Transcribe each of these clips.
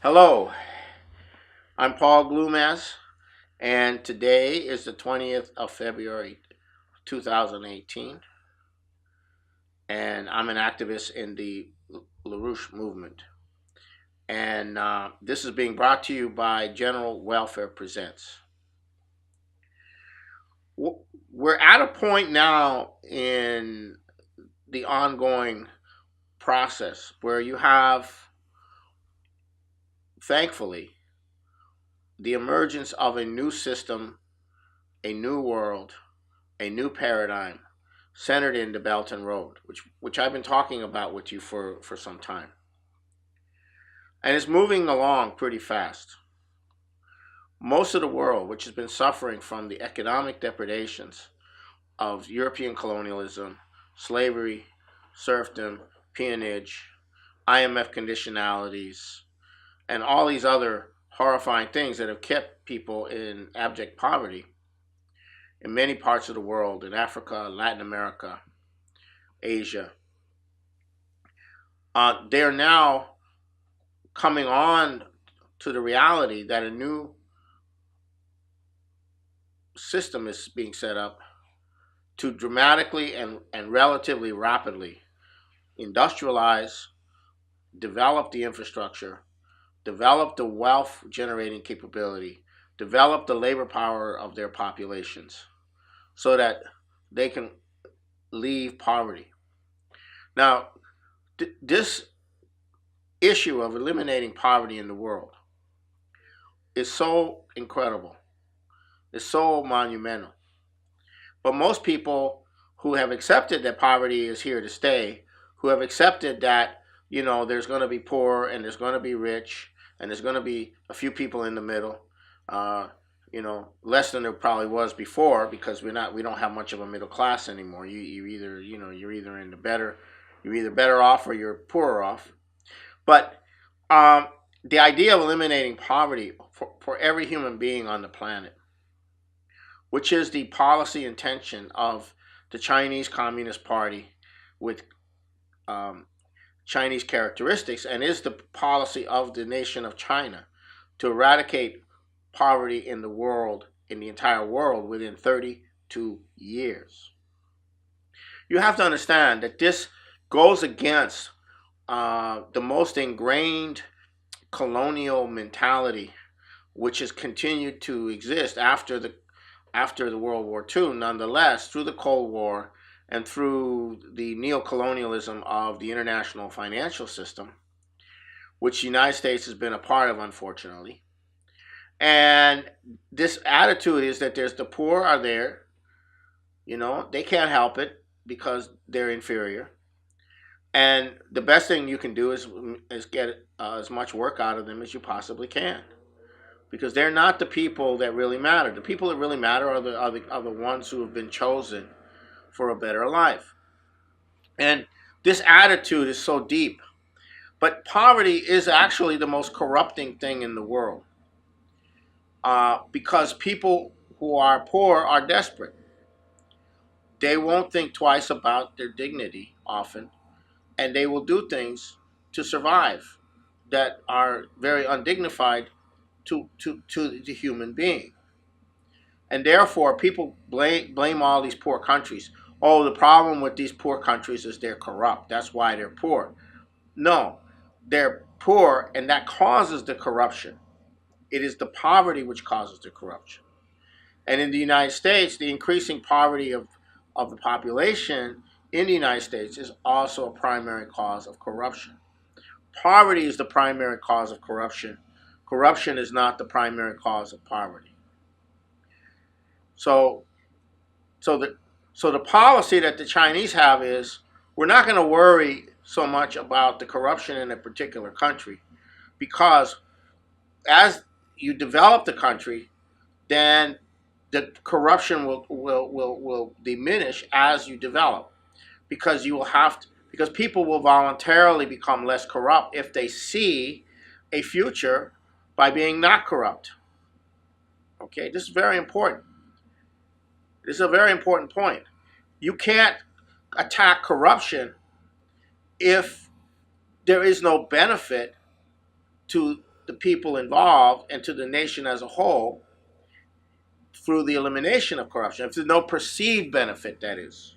Hello, I'm Paul Glumaz, and today is the 20th of February 2018, and I'm an activist in the LaRouche movement. And this is being brought to you by General Welfare Presents. We're at a point now in the ongoing process where you have, thankfully, the emergence of a new system, a new world, a new paradigm centered in the Belt and Road, which I've been talking about with you for some time. And it's moving along pretty fast. Most of the world, which has been suffering from the economic depredations of European colonialism, slavery, serfdom, peonage, IMF conditionalities, and all these other horrifying things that have kept people in abject poverty in many parts of the world, in Africa, Latin America, Asia. They're now coming on to the reality that a new system is being set up to dramatically and relatively rapidly industrialize, develop the infrastructure, develop the wealth generating capability, develop the labor power of their populations so that they can leave poverty. Now, this issue of eliminating poverty in the world is so incredible. It's so monumental. But most people who have accepted that poverty is here to stay, who have accepted that, there's going to be poor and there's going to be rich and there's going to be a few people in the middle, less than there probably was before, because we don't have much of a middle class anymore. You're either in the better, you're either better off or you're poorer off. But the idea of eliminating poverty for every human being on the planet, which is the policy intention of the Chinese Communist Party with Chinese characteristics, and is the policy of the nation of China to eradicate poverty in the world, in the entire world, within 32 years. You have to understand that this goes against the most ingrained colonial mentality, which has continued to exist after the World War II, nonetheless, through the Cold War and through the neocolonialism of the international financial system, which the United States has been a part of, unfortunately. And this attitude is that the poor are there, they can't help it because they're inferior. And the best thing you can do is get as much work out of them as you possibly can, because they're not the people that really matter. The people that really matter are the ones who have been chosen for a better life. And this attitude is so deep. But poverty is actually the most corrupting thing in the world, because people who are poor are desperate. They won't think twice about their dignity often, and they will do things to survive that are very undignified to the human being. And therefore, people blame all these poor countries. Oh, the problem with these poor countries is they're corrupt. That's why they're poor. No, they're poor, and that causes the corruption. It is the poverty which causes the corruption. And in the United States, the increasing poverty of the population in the United States is also a primary cause of corruption. Poverty is the primary cause of corruption. Corruption is not the primary cause of poverty. So the policy that the Chinese have is, we're not going to worry so much about the corruption in a particular country, because as you develop the country, then the corruption will diminish as you develop, because because people will voluntarily become less corrupt if they see a future by being not corrupt. Okay, this is very important. This is a very important point. You can't attack corruption if there is no benefit to the people involved and to the nation as a whole through the elimination of corruption. If there's no perceived benefit, that is.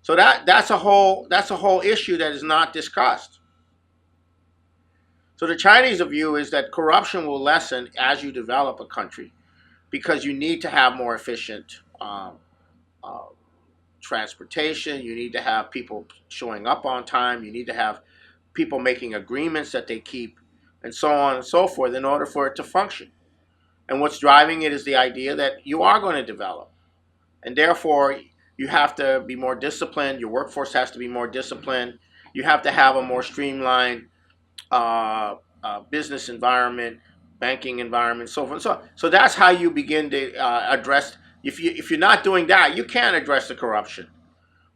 So that's a whole issue that is not discussed. So the Chinese view is that corruption will lessen as you develop a country because you need to have more efficient uh, transportation. You need to have people showing up on time. You need to have people making agreements that they keep, and so on and so forth, in order for it to function. And what's driving it is the idea that you are going to develop, and therefore you have to be more disciplined. Your workforce has to be more disciplined. You have to have a more streamlined business environment, banking environment, so forth. So that's how you begin to address. If you're not doing that, you can't address the corruption.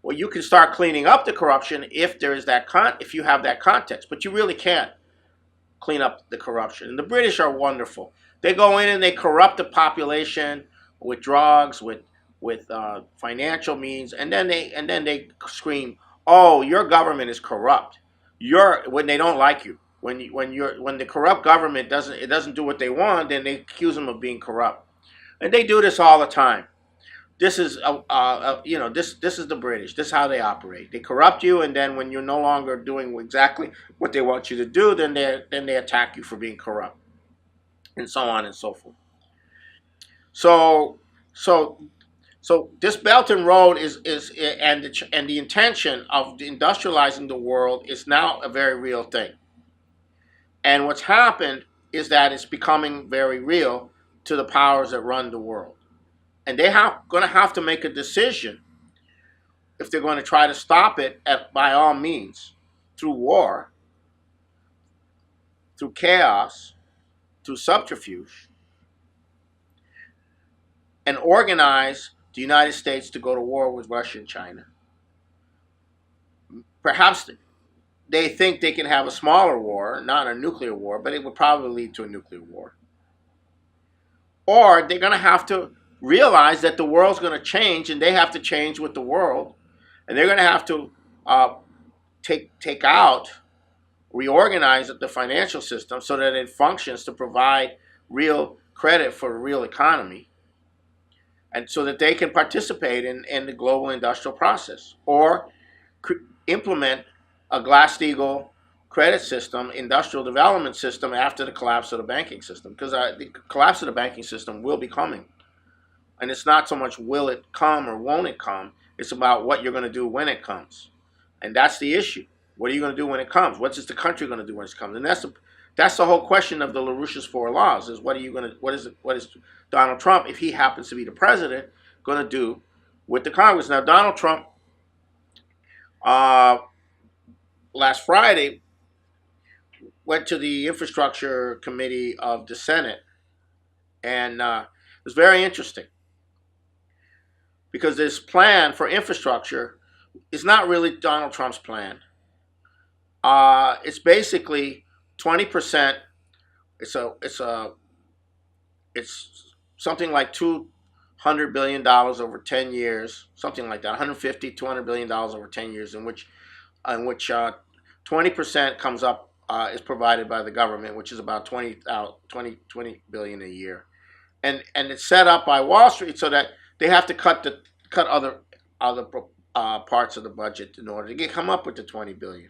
Well, you can start cleaning up the corruption if there is that if you have that context, but you really can't clean up the corruption. And the British are wonderful. They go in and they corrupt the population with drugs, with financial means, and then they scream, "Oh, your government is corrupt." When they don't like you, when the corrupt government doesn't do what they want, then they accuse them of being corrupt, and they do this all the time. This is this is the British. This is how they operate. They corrupt you, and then when you're no longer doing exactly what they want you to do, then they attack you for being corrupt, and so on and so forth. So so this Belt and Road and the intention of industrializing the world is now a very real thing. And what's happened is that it's becoming very real to the powers that run the world. And going to have to make a decision if they're going to try to stop it by all means, through war, through chaos, through subterfuge, and organize the United States to go to war with Russia and China. Perhaps they think they can have a smaller war, not a nuclear war, but it would probably lead to a nuclear war. Or they're going to have to realize that the world's going to change, and they have to change with the world, and they're going to have to reorganize the financial system so that it functions to provide real credit for a real economy, and so that they can participate in the global industrial process, or implement a Glass-Steagall credit system, industrial development system after the collapse of the banking system, because the collapse of the banking system will be coming. And it's not so much will it come or won't it come, it's about what you're going to do when it comes. And that's the issue. What are you going to do when it comes? What is the country going to do when it comes? And that's the whole question of the LaRouche's four laws, is what is Donald Trump, if he happens to be the president, going to do with the Congress? Now, Donald Trump last Friday went to the infrastructure committee of the Senate, and it was very interesting, because this plan for infrastructure is not really Donald Trump's plan. It's basically 20%. It's something like $200 billion over 10 years, something like that, $200 billion over 10 years, in which 20% comes up is provided by the government, which is about 20 billion a year, and it's set up by Wall Street so that they have to cut other parts of the budget in order to come up with the 20 billion.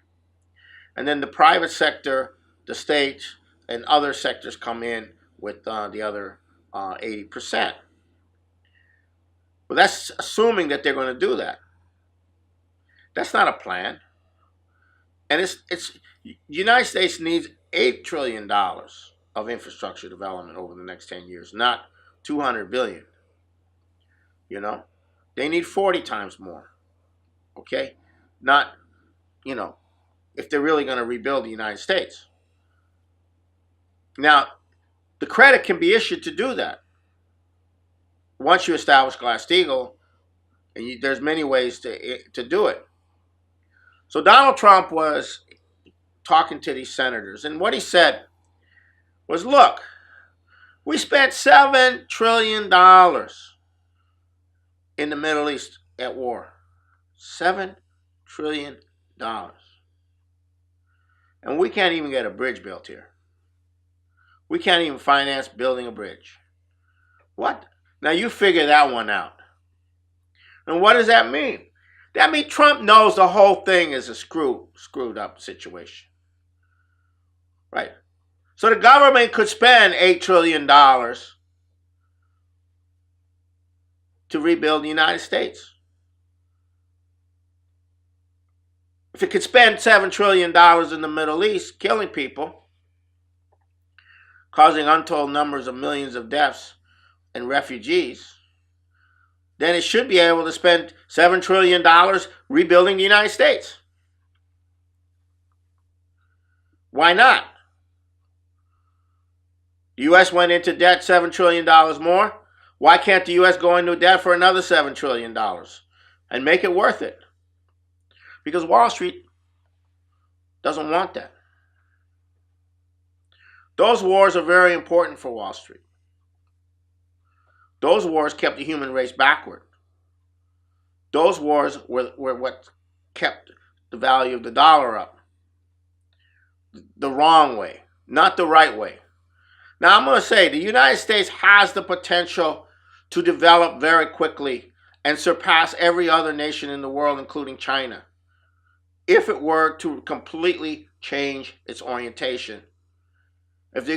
And then the private sector, the state, and other sectors come in with the other 80%. Well, that's assuming that they're going to do that. That's not a plan. And the United States needs $8 trillion of infrastructure development over the next 10 years, not 200 billion. They need 40 times more. Okay? Not, if they're really going to rebuild the United States. Now, the credit can be issued to do that. Once you establish Glass-Steagall, and there's many ways to do it. So Donald Trump was talking to these senators, and what he said was, look, we spent $7 trillion in the Middle East at war. $7 trillion. And we can't even get a bridge built here. We can't even finance building a bridge. What? Now you figure that one out. And what does that mean? That means Trump knows the whole thing is a screwed up situation. Right? So the government could spend $8 trillion to rebuild the United States. If it could spend $7 trillion in the Middle East, killing people, causing untold numbers of millions of deaths and refugees, then it should be able to spend $7 trillion rebuilding the United States. Why not? The U.S. went into debt $7 trillion more. Why can't the U.S. go into debt for another $7 trillion and make it worth it? Because Wall Street doesn't want that. Those wars are very important for Wall Street. Those wars kept the human race backward. Those wars were what kept the value of the dollar up. The wrong way, not the right way. Now I'm going to say the United States has the potential to develop very quickly and surpass every other nation in the world, including China, if it were to completely change its orientation. If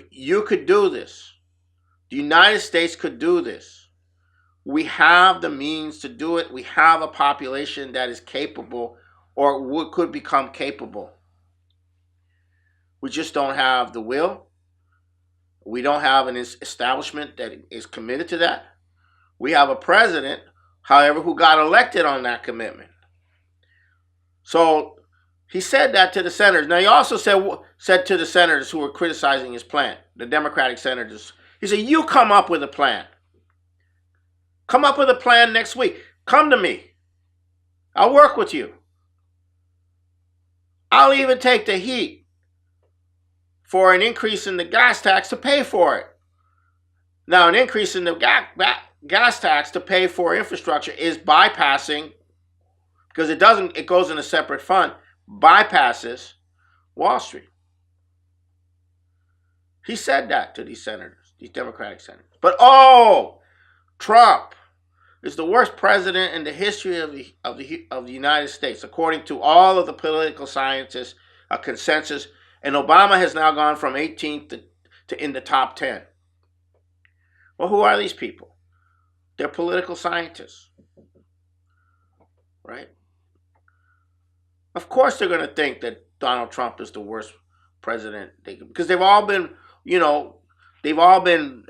you could do this, the United States could do this. We have the means to do it. We have a population that is capable or could become capable. We just don't have the will. We don't have an establishment that is committed to that. We have a president, however, who got elected on that commitment. So he said that to the senators. Now he also said to the senators who were criticizing his plan, the Democratic senators, he said, you come up with a plan. Come up with a plan next week. Come to me. I'll work with you. I'll even take the heat for an increase in the gas tax to pay for it. Now, an increase in the gas tax to pay for infrastructure is bypassing, because it goes in a separate fund, bypasses Wall Street. He said that to these senators, these Democratic senators. But Trump is the worst president in the history of the United States, according to all of the political scientists, a consensus. And Obama has now gone from 18th to in the top 10. Well, who are these people? They're political scientists, right? Of course they're going to think that Donald Trump is the worst president because they've all been,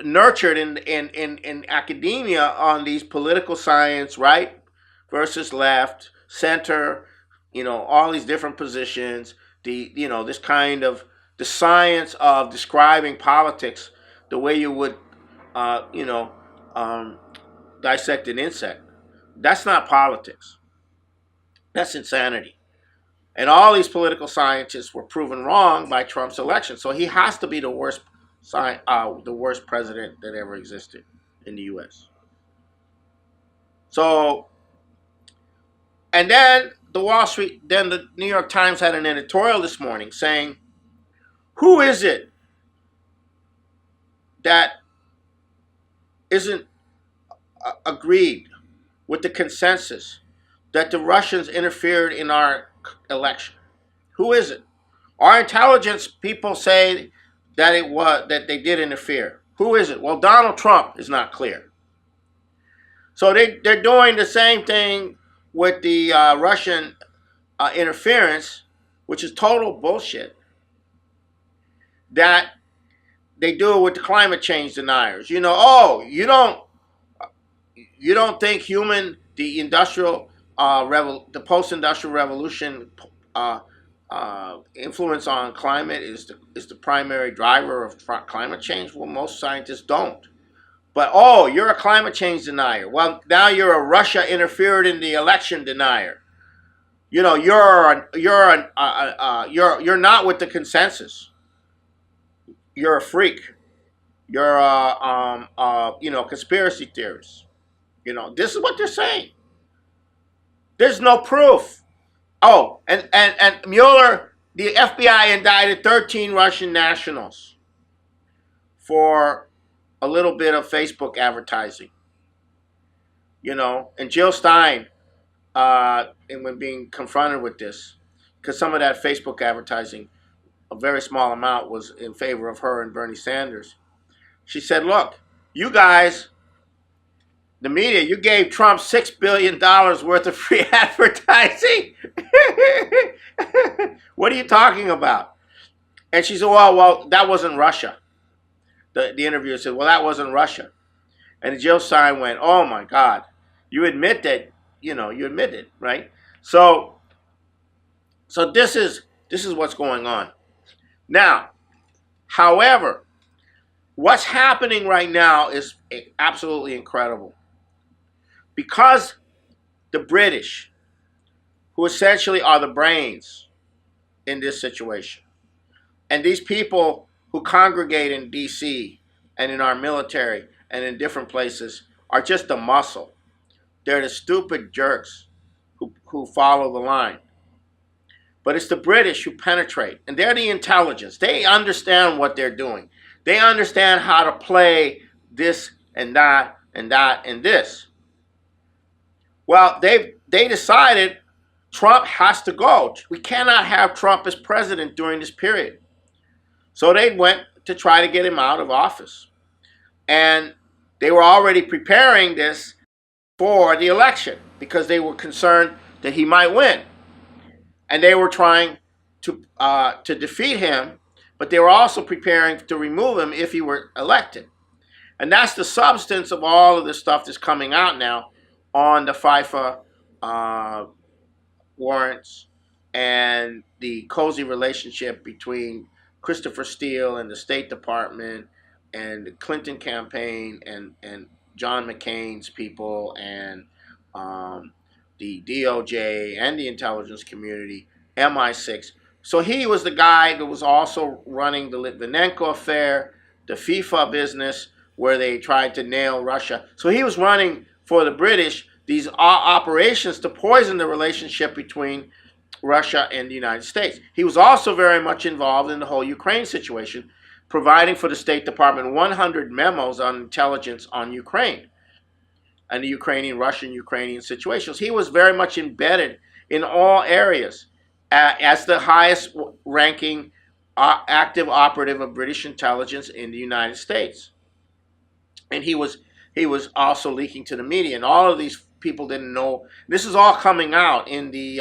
nurtured in academia on these political science, right, versus left, center, all these different positions. This kind of the science of describing politics the way you would, dissect an insect. That's not politics. That's insanity. And all these political scientists were proven wrong by Trump's election. So he has to be the worst president that ever existed in the U.S. So, and then the New York Times had an editorial this morning saying, who is it that isn't agreed with the consensus that the Russians interfered in our election? Who is it? Our intelligence people say that they did interfere. Who is it? Well, Donald Trump is not clear. So they're doing the same thing with the Russian interference, which is total bullshit, that they do with the climate change deniers. You don't think the industrial the post-industrial revolution influence on climate is the primary driver of climate change? Well, most scientists don't. But you're a climate change denier. Well, now you're a Russia interfered in the election denier. You're not with the consensus. You're a freak. You're conspiracy theorist. This is what they're saying. There's no proof. And Mueller, the FBI indicted 13 Russian nationals for a little bit of Facebook advertising, and Jill Stein, and when being confronted with this, because some of that Facebook advertising, a very small amount, was in favor of her and Bernie Sanders. She said, "Look, you guys, the media, you gave Trump $6 billion worth of free advertising. What are you talking about?" And she said, "Well, that wasn't Russia." The interviewer said, "Well, that wasn't Russia." And Jill Stein went, "Oh my God, you admit that, you admit it, right?" So, this is what's going on now. However, what's happening right now is absolutely incredible, because the British, who essentially are the brains in this situation, and these people who congregate in D.C. and in our military and in different places, are just the muscle. They're the stupid jerks who follow the line. But it's the British who penetrate, and they're the intelligence. They understand what they're doing. They understand how to play this and that and that and this. Well, they decided Trump has to go. We cannot have Trump as president during this period. So they went to try to get him out of office. And they were already preparing this for the election because they were concerned that he might win. And they were trying to defeat him, but they were also preparing to remove him if he were elected. And that's the substance of all of this stuff that's coming out now on the FIFA warrants and the cozy relationship between Christopher Steele and the State Department and the Clinton campaign and John McCain's people and the DOJ and the intelligence community, MI6. So he was the guy that was also running the Litvinenko affair, the FIFA business, where they tried to nail Russia. So he was running for the British these operations to poison the relationship between Russia and the United States. He was also very much involved in the whole Ukraine situation, providing for the State Department 100 memos on intelligence on Ukraine and the Russian-Ukrainian situations. He was very much embedded in all areas as the highest ranking active operative of British intelligence in the United States. And he was also leaking to the media, and all of these people didn't know. This is all coming out in the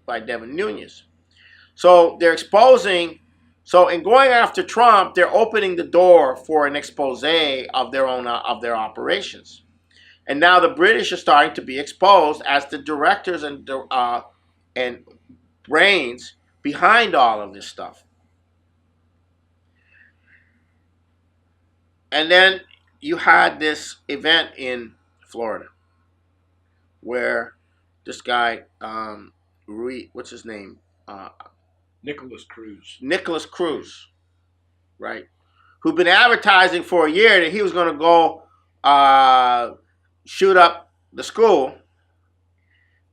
by Devin Nunes. So they're exposing. So in going after Trump, they're opening the door for an expose of their own of their operations, and now the British are starting to be exposed as the directors and brains behind all of this stuff. And then you had this event in Florida where this guy, what's his name? Nicholas Cruz, right? Who'd been advertising for a year that he was going to go shoot up the school.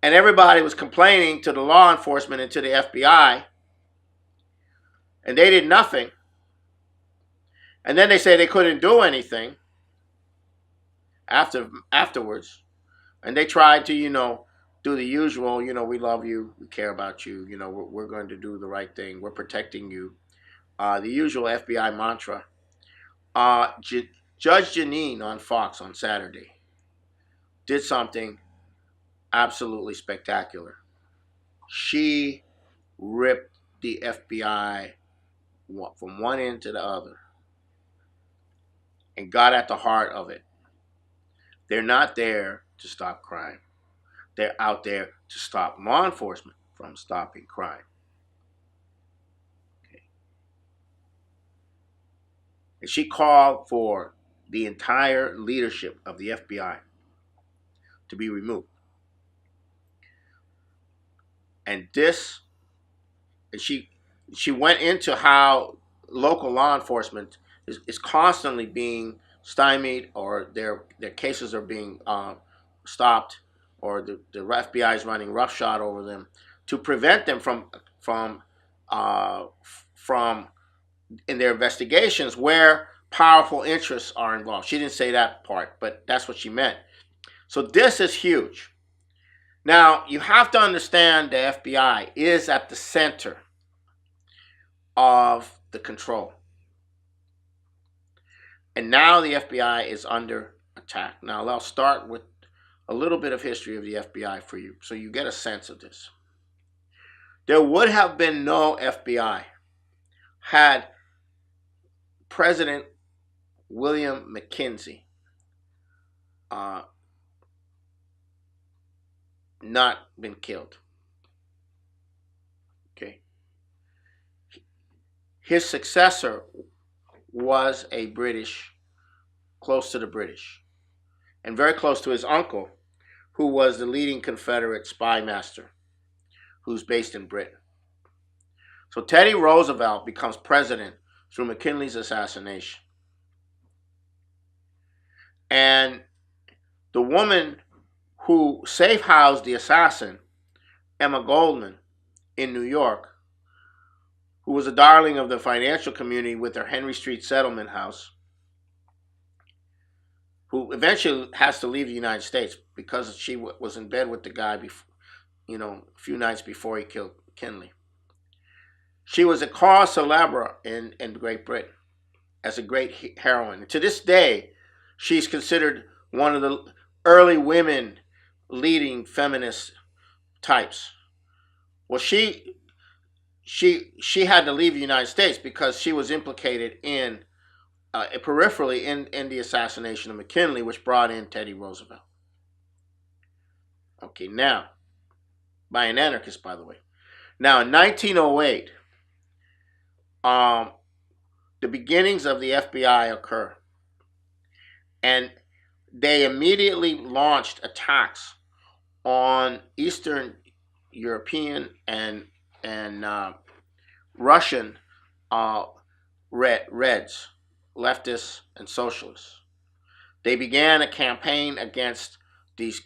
And everybody was complaining to the law enforcement and to the FBI. And they did nothing. And then they say they couldn't do anything afterwards. And they tried to, do the usual, we love you, we care about you, we're going to do the right thing, we're protecting you. The usual FBI mantra. Judge Jeanine on Fox on Saturday did something absolutely spectacular. She ripped the FBI from one end to the other and got at the heart of it. They're not there to stop crime. They're out there to stop law enforcement from stopping crime. Okay. And she called for the entire leadership of the FBI to be removed. And she went into how local law enforcement is constantly being stymied, or their cases are being stopped, or the FBI is running roughshod over them to prevent them from in their investigations where powerful interests are involved. She didn't say that part, but that's what she meant. So this is huge. Now, you have to understand the FBI is at the center of the control. And now the FBI is under attack. Now, I'll start with a little bit of history of the FBI for you so you get a sense of this. There would have been no FBI had President William McKinley not been killed. Okay. His successor was a British, close to the British, and very close to his uncle, who was the leading Confederate spy master, who's based in Britain. So Teddy Roosevelt becomes president through McKinley's assassination. And the woman who safe housed the assassin, Emma Goldman, in New York, who was a darling of the financial community with her Henry Street settlement house, who eventually has to leave the United States because she was in bed with the guy before, a few nights before he killed McKinley. She was a cause célèbre in Great Britain as a great heroine. And to this day, she's considered one of the early women leading feminist types. Well, she had to leave the United States because she was implicated in peripherally in the assassination of McKinley, which brought in Teddy Roosevelt. Okay, now, by an anarchist, by the way. Now, in 1908, the beginnings of the FBI occur, and they immediately launched attacks on Eastern European and Russian Reds, leftists, and socialists. They began a campaign against these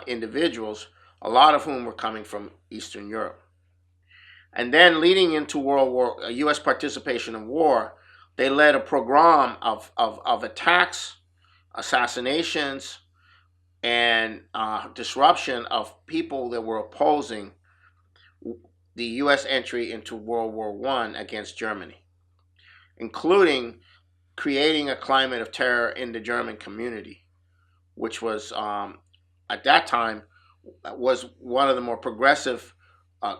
individuals, a lot of whom were coming from Eastern Europe. And then leading into U.S. participation in war, they led a program of attacks, assassinations, and disruption of people that were opposing the U.S. entry into World War I against Germany, including creating a climate of terror in the German community, which was, at that time, was one of the more progressive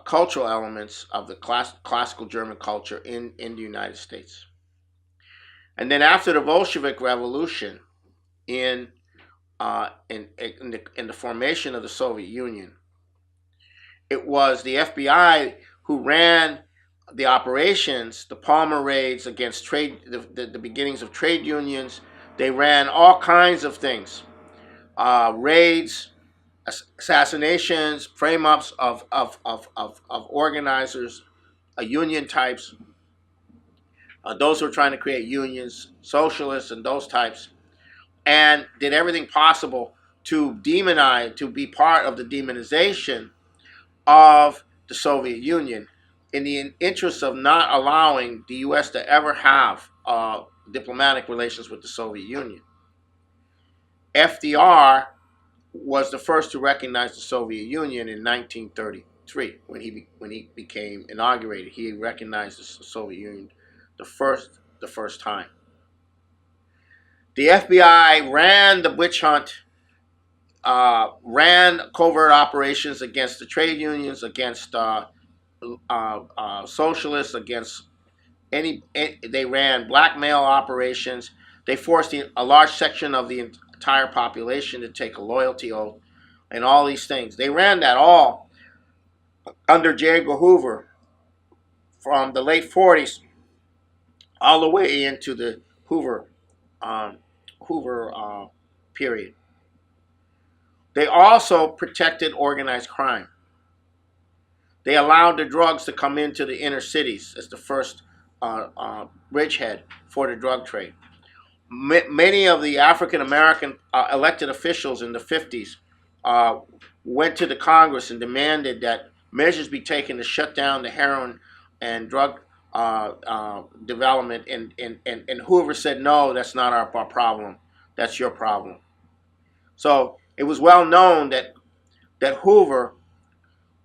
cultural elements of the classical German culture in the United States. And then after the Bolshevik Revolution, in the formation of the Soviet Union, it was the FBI who ran the operations, the Palmer raids against the beginnings of trade unions. They ran all kinds of things, raids, assassinations, frame-ups of organizers, union types, those who were trying to create unions, socialists and those types, and did everything possible to demonize, to be part of the demonization of the Soviet Union in the interest of not allowing the U.S. to ever have diplomatic relations with the Soviet Union. FDR was the first to recognize the Soviet Union in 1933 when he became inaugurated. He recognized the Soviet Union the first time. The FBI ran the witch hunt, ran covert operations against the trade unions, against socialists, against they ran blackmail operations. They forced a large section of the entire population to take a loyalty oath, and all these things. They ran that all under J. Edgar Hoover from the late 40s all the way into the Hoover period. They also protected organized crime. They allowed the drugs to come into the inner cities as the first bridgehead for the drug trade. Many of the African American elected officials in the 50s went to the Congress and demanded that measures be taken to shut down the heroin and drug development, and Hoover said, no, that's not our problem, that's your problem. So it was well known that Hoover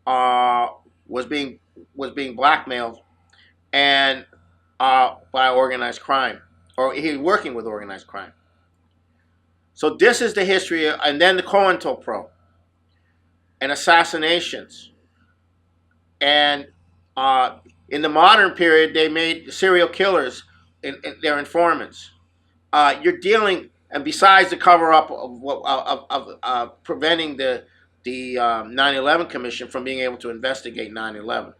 uh, was being was being blackmailed and by organized crime, or he was working with organized crime. So this is the history, and then the COINTELPRO and assassinations, and uh, in the modern period, they made serial killers in their informants. You're dealing, and besides the cover up of preventing the 9/11 Commission from being able to investigate 9/11,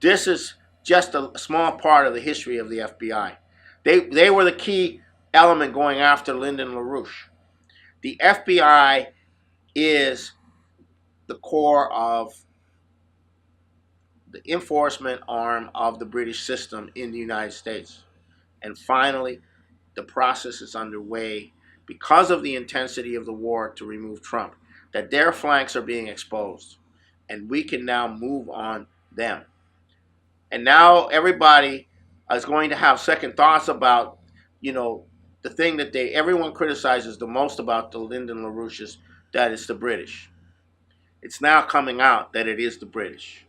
this is just a small part of the history of the FBI. They were the key element going after Lyndon LaRouche. The FBI is the core of the enforcement arm of the British system in the United States. And finally, the process is underway because of the intensity of the war to remove Trump, that their flanks are being exposed. And we can now move on them. And now everybody is going to have second thoughts about, you know, the thing that everyone criticizes the most about the Lyndon LaRouche is that it's the British. It's now coming out that it is the British.